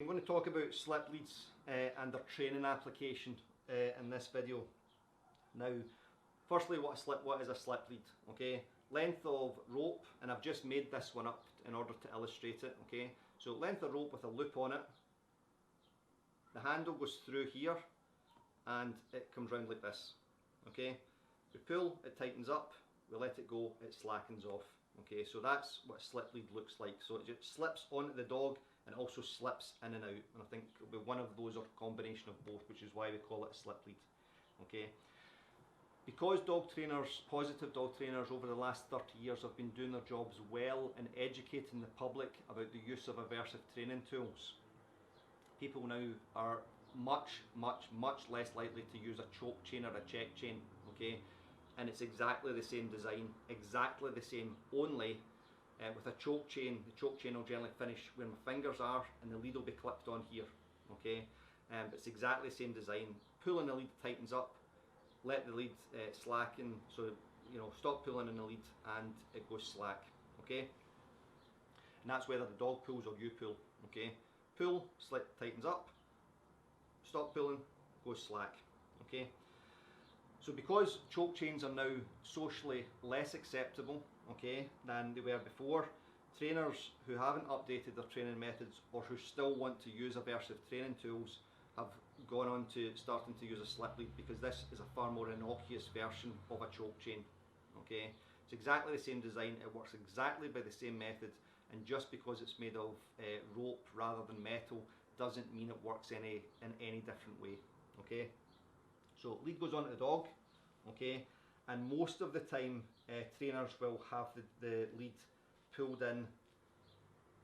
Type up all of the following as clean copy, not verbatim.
I'm going to talk about slip leads and their training application in this video. Now, firstly, what is a slip lead? Okay, length of rope, and I've just made this one up in order to illustrate it. Okay, so length of rope with a loop on it. The handle goes through here, and it comes round like this. Okay, we pull, it tightens up. We let it go, it slackens off. Okay, so that's what a slip lead looks like. So it just slips onto the dog and also slips in and out. And I think it'll be one of those or a combination of both, which is why we call it a slip lead. Okay. Because dog trainers, positive dog trainers over the last 30 years have been doing their jobs well in educating the public about the use of aversive training tools, people now are much less likely to use a choke chain or a check chain. Okay. And it's exactly the same design, exactly the same, only with a choke chain, the choke chain will generally finish where my fingers are and the lead will be clipped on here. Okay, but it's exactly the same design. Pulling the lead tightens up, let the lead slacken, so stop pulling in the lead and it goes slack. Okay, and that's whether the dog pulls or you pull. Okay, pull, slip, tightens up, stop pulling, goes slack. Okay. So because choke chains are now socially less acceptable, okay, than they were before, trainers who haven't updated their training methods or who still want to use aversive training tools have gone on to starting to use a slip lead, because this is a far more innocuous version of a choke chain. Okay, it's exactly the same design, it works exactly by the same method, and just because it's made of rope rather than metal doesn't mean it works in any different way. Okay. So lead goes onto the dog, okay, and most of the time trainers will have the lead pulled in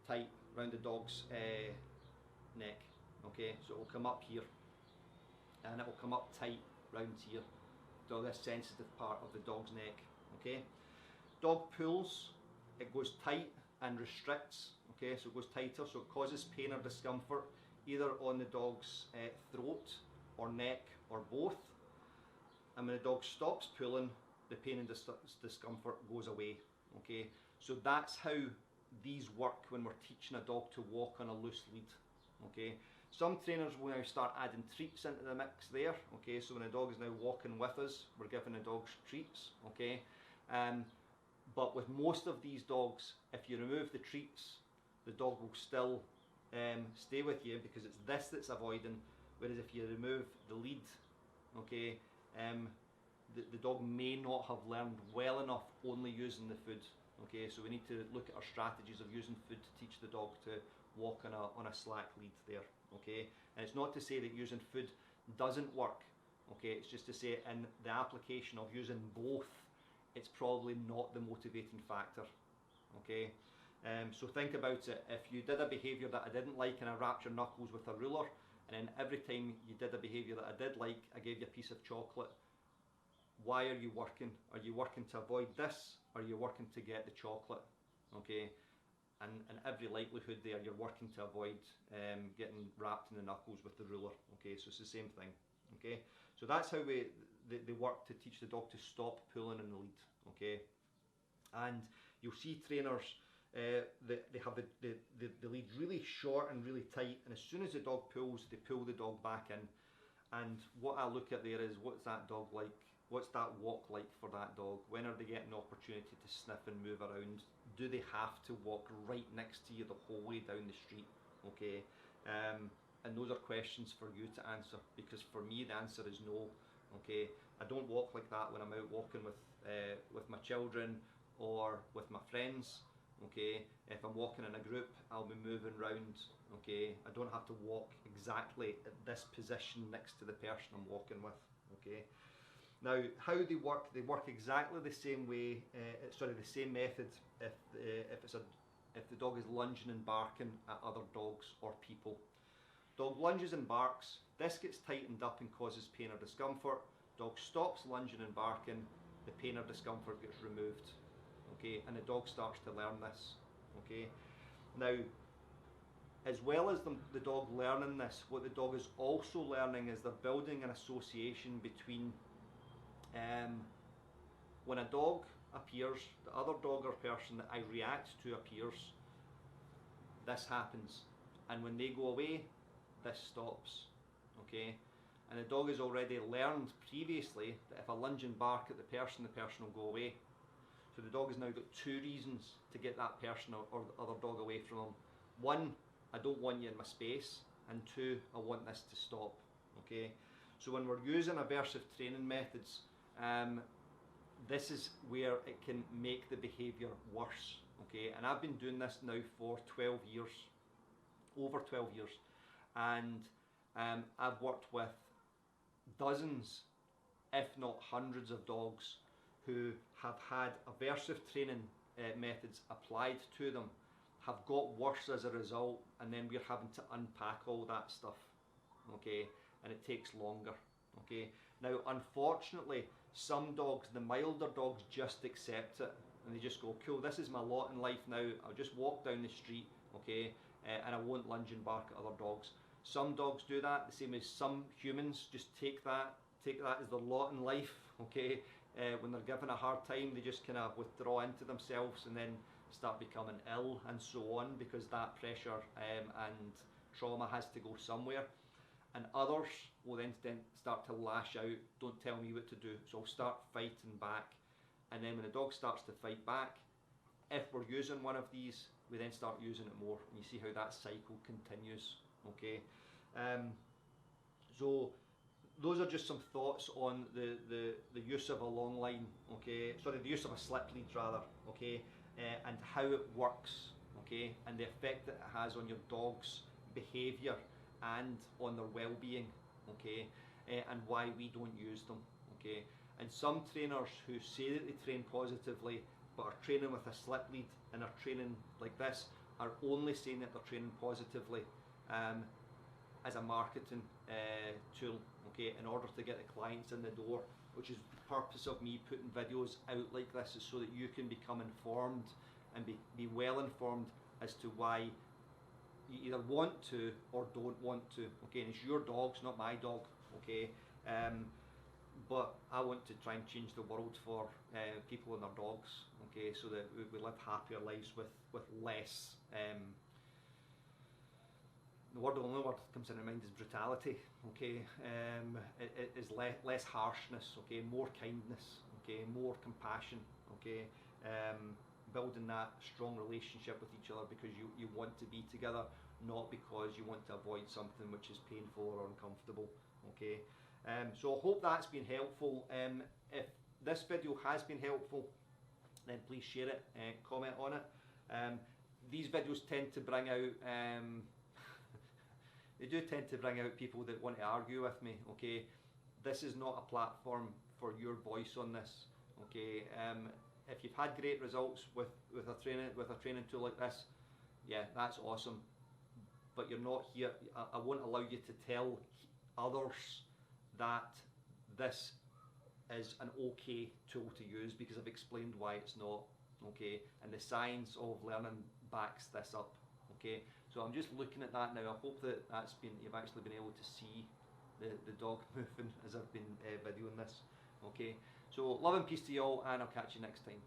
tight around the dog's neck. Okay, so it will come up here and it will come up tight round here to this sensitive part of the dog's neck. Okay, dog pulls, it goes tight and restricts. Okay, so it goes tighter, so it causes pain or discomfort either on the dog's throat or neck or both, and when the dog stops pulling, the pain and discomfort goes away. Okay, so that's how these work when we're teaching a dog to walk on a loose lead. Okay, some trainers will now start adding treats into the mix there. Okay, so when the dog is now walking with us, we're giving the dogs treats. Okay, but with most of these dogs, if you remove the treats, the dog will still stay with you, because it's this that's avoiding. Whereas if you remove the lead, okay, the dog may not have learned well enough only using the food. Okay, so we need to look at our strategies of using food to teach the dog to walk on a slack lead there. Okay, and it's not to say that using food doesn't work. Okay, it's just to say in the application of using both, it's probably not the motivating factor. Okay, so think about it. If you did a behaviour that I didn't like and I wrapped your knuckles with a ruler, and then every time you did a behaviour that I did like, I gave you a piece of chocolate, why are you working? Are you working to avoid this, or are you working to get the chocolate? Okay, and in every likelihood there, you're working to avoid getting wrapped in the knuckles with the ruler. Okay, so it's the same thing. Okay, so that's how they work to teach the dog to stop pulling in the lead. Okay, and you'll see trainers, they have the lead really short and really tight, and as soon as the dog pulls, they pull the dog back in. And what I look at there is, what's that dog like? What's that walk like for that dog? When are they getting the opportunity to sniff and move around? Do they have to walk right next to you the whole way down the street? Okay, and those are questions for you to answer, because for me the answer is no. Okay, I don't walk like that when I'm out walking with my children or with my friends. Okay, if I'm walking in a group, I'll be moving round. Okay, I don't have to walk exactly at this position next to the person I'm walking with. Okay, now how they work exactly the same way, the same method if the dog is lunging and barking at other dogs or people. Dog lunges and barks, this gets tightened up and causes pain or discomfort. Dog stops lunging and barking, the pain or discomfort gets removed. Okay, and the dog starts to learn this. Okay, now as well as the dog learning this, what the dog is also learning is they're building an association between when a dog appears, the other dog or person that I react to appears, this happens. and when they go away, this stops, okay? And the dog has already learned previously that if I lunge and bark at the person will go away. So the dog has now got two reasons to get that person or the other dog away from him. One, I don't want you in my space, and two, I want this to stop, okay? So when we're using aversive training methods, this is where it can make the behaviour worse, okay? And I've been doing this now for 12 years, over 12 years, and I've worked with dozens, if not hundreds of dogs who have had aversive training methods applied to them, have got worse as a result, and then we're having to unpack all that stuff, okay? And it takes longer, okay? Now, unfortunately, some dogs, the milder dogs, just accept it, and they just go, cool, this is my lot in life now, I'll just walk down the street, okay, and I won't lunge and bark at other dogs. Some dogs do that, the same as some humans just take that as their lot in life, okay? When they're given a hard time, they just kind of withdraw into themselves and then start becoming ill and so on, because that pressure and trauma has to go somewhere. And others will then start to lash out, don't tell me what to do, so I'll start fighting back. And then when the dog starts to fight back, if we're using one of these, we then start using it more, and you see how that cycle continues, okay? So those are just some thoughts on the use of a long line, okay? Sorry, the use of a slip lead rather, okay? And how it works, okay? And the effect that it has on your dog's behaviour and on their well-being, okay? And why we don't use them, okay? And some trainers who say that they train positively but are training with a slip lead and are training like this are only saying that they're training positively as a marketing tool, okay, in order to get the clients in the door, which is the purpose of me putting videos out like this, is so that you can become informed and be well informed as to why you either want to or don't want to, okay? And it's your dogs, not my dog, okay? But I want to try and change the world for people and their dogs, okay, so that we live happier lives with less. The only word that comes into mind is brutality, okay? It is less harshness, okay? More kindness, okay? More compassion, okay? Building that strong relationship with each other because you want to be together, not because you want to avoid something which is painful or uncomfortable, okay? So I hope that's been helpful. If this video has been helpful, then please share it and comment on it. These videos tend to bring out they do tend to bring out people that want to argue with me, okay? This is not a platform for your voice on this, okay? If you've had great results with a training tool like this, yeah, that's awesome. But you're not here. I won't allow you to tell others that this is an okay tool to use, because I've explained why it's not, okay? And the science of learning backs this up, okay? So I'm just looking at that now. I hope that you've actually been able to see the dog moving as I've been videoing this, okay? So love and peace to you all, and I'll catch you next time.